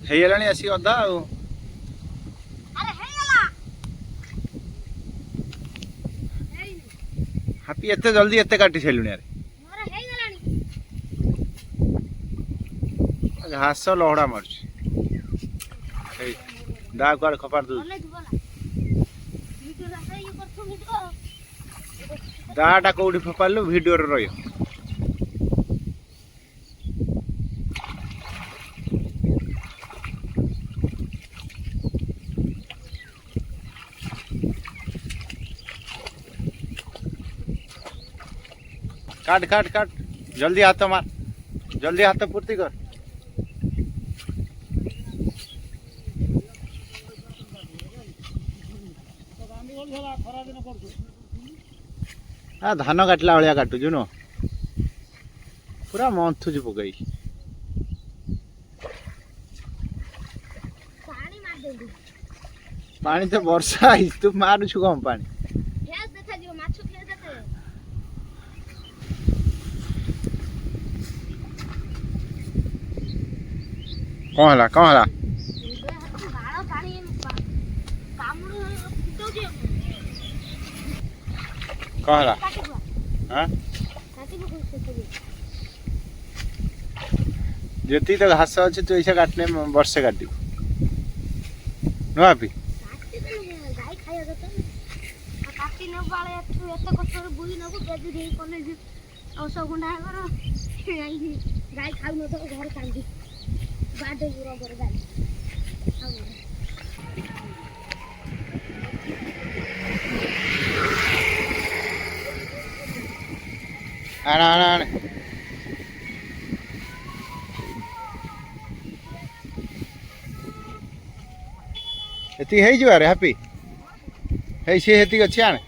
ହେଇଗଲାଣି ଆସିକି ଅଧା ଆଉ ହାପି ଏତେ ଜଲ୍ଦି ଏତେ କାଟି ସାରିଲୁଣି ଆରେ ଘାସ ଲହଡ଼ା ମାରୁଛି ଦା କୁଆଡ଼େ ଖପାର ଦଉଛି ଦାଟା କୋଉଠି ଫୋପାଡ଼ିଲୁ ଭିଡ଼ିଓରେ ରହିବ काट काट काट जल्दी हाथ मार जल्दी हाथ पूर्ति कर धान काटला भाया काटुचु न पूरा मंथुचु पकई पानी तो वर्षा तू मारुछु कम पानी कौन है कौन है कौन है हाँ जी तो घास अच्छे तू ऐसा काटने वर्षे काट नुआ भी गाय खाऊ न घर कांदी बाडे पूरा बर गाय आना आना आना एती हे जो अरे हैप्पी हे से हेती अछि आने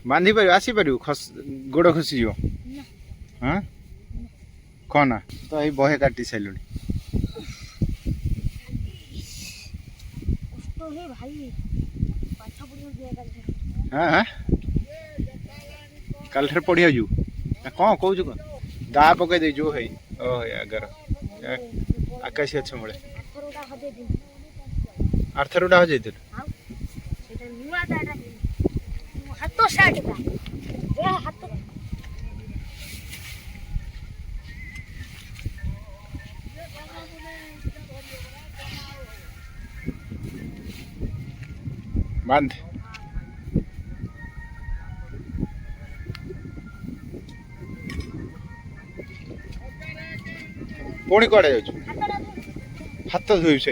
बांधी पार आसी पार गोड़ खसी जो हाँ कौन तो ये बहे काटी सारे हाँ हाँ कल पढ़िया जू कौन कौच कौन दा पकई दे जो है ओ अगर आकाशी अच्छे मुड़े आर्थर हो जाते बांध पुणी कड़े जाऊँ हाथ धोई से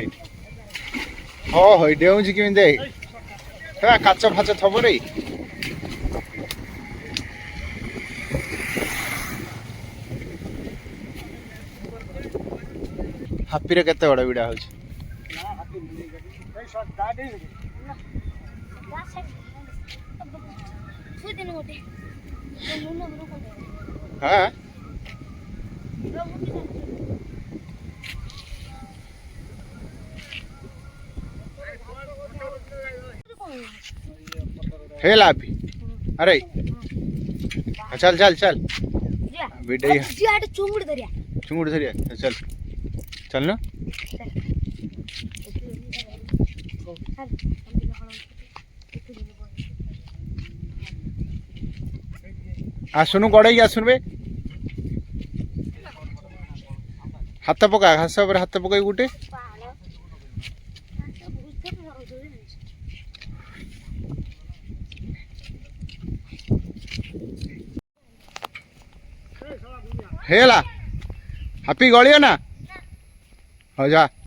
हाँ हई डेऊँ कि देख काच फाच थब रे हापी रे केते बड़ा विड़ा होछ हाँ हेला अभी अरे चल चल चल चुंगड़ धरिया चल चल ना आसुनु गड़े आसुन बे हाथ पका घास हाथ पकई गोटे हेला हापी गलियो ना हो जा।